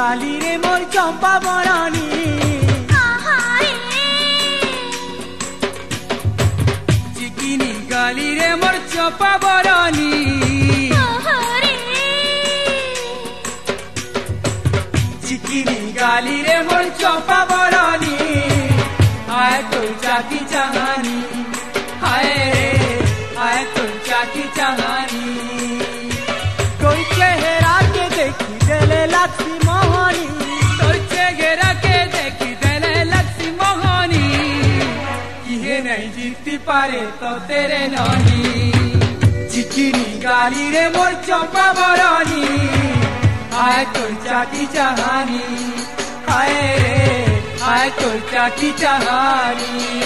गाली रे मोर चंपा बरानी चिकिनी गाली रे मोर चंपा बरानी चिकिनी गाली रे मोर चंपा बरानी आए तो जाकी चाहानी हाय आए तो जाकी चाहानी कोई चेहरा के देखी देले लक्ष्मी मोहनी तोर चेहरा के देखी देले लक्ष्मी मोहनी ये नहीं जीती पारे तो तेरे नही चिकिनी गाली रे मोर चंपा बरानी आए तो जाकी चाहानी हाय आए तो जाकी चाहानी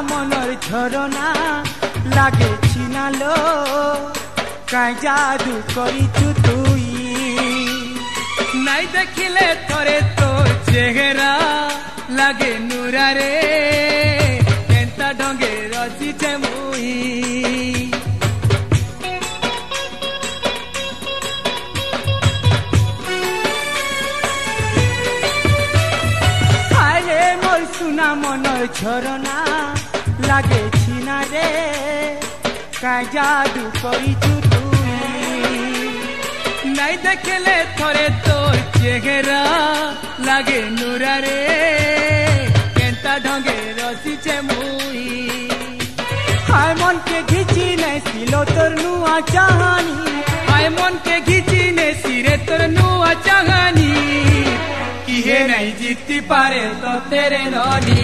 मनर झरना लागे छिनालो काई जादू करिछु तुई नाई देखिले थरे तो चेहरा लागे नुरा रे केंता ढंगे रचिछे मुई हाय मोर सुना मनर झरना लागे छिना रे काई जादू करिछु तुई नाई देखले थरे तोर चेहरा लागे नुरा रे केंता ढंगे रचिछे मुई हाय मन के घिची ने सिलो तोर नुआ चाहानी हाय मन के घिची ने सिरे तोर नुआ चाहानी किहे नहीं जीती पारे तो तेरे ननी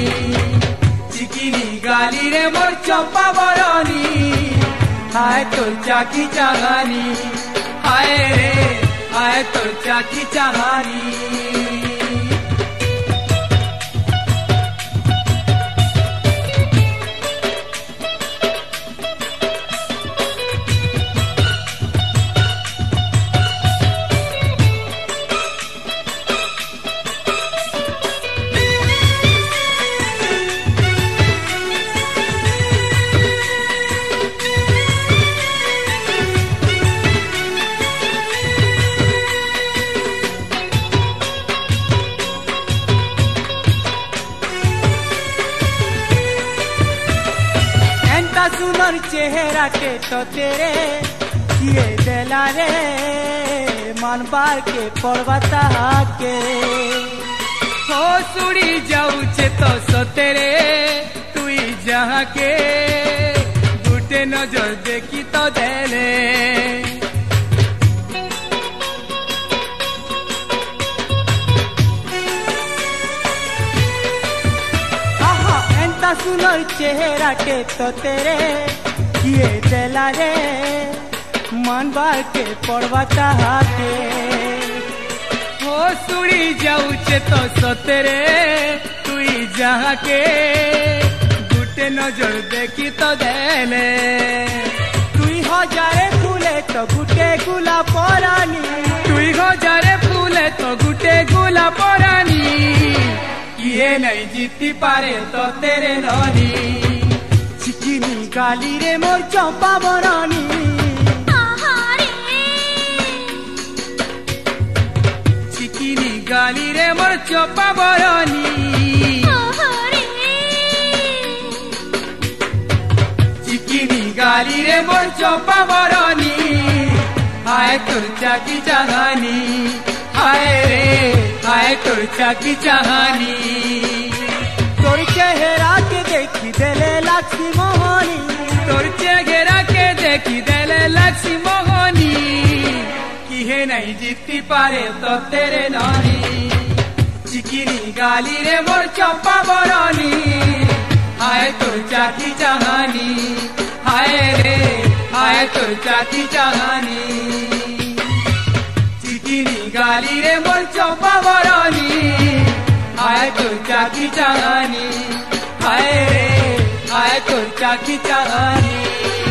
चिकिनी गाली रे मोर चंपा बरानी हाय तो जाकी चाहानी हाय रे हाय तो जाकी चाहानी सुनर चेहरा के तो तेरे किए देला रे मन बार के पर्वता के हो सुड़ी जाऊ छे तो सतेरे तुई जहाँ के गुटे नजर देखी तो देले सुनर चेहरा के तो तेरे किए देला रे मन बार के पर्वता के हो सुड़ी जाऊ छे तो सतेरे तुई जहाँ के गुटे नजर देखी तो देले तुई हजारे फूले तो गुटे गुला परानी तुई हजारे फूले तो गुटे गुला परानी ये नहीं जीती पारे तो तेरे ननी चिकिनी गाली रे मोर चंपा बरानी चिकिनी गाली रे मोर चंपा बरानी चिकिनी गाली रे मोर चंपा बरानी हाय तो जाकी चाहानी हाय रे हाय तो जाकी चाहानी तोर चेहरा के देखी देले लक्ष्मी मोहनी तोर चेहरा के देखी देले लक्ष्मी मोहनी किहे नहीं जीती पारे तो तेरे ननी चिकिनी गाली रे मोर चंपा बरानी हाय तोर चाकी चाहानी, हाय रे हाय तोर चाकी चाहानी। चिकिनी गाली रे मोर चंपा बरनी, हाय तोर चाकी चाहानी, हाय रे हाय तोर चाकी चाहानी।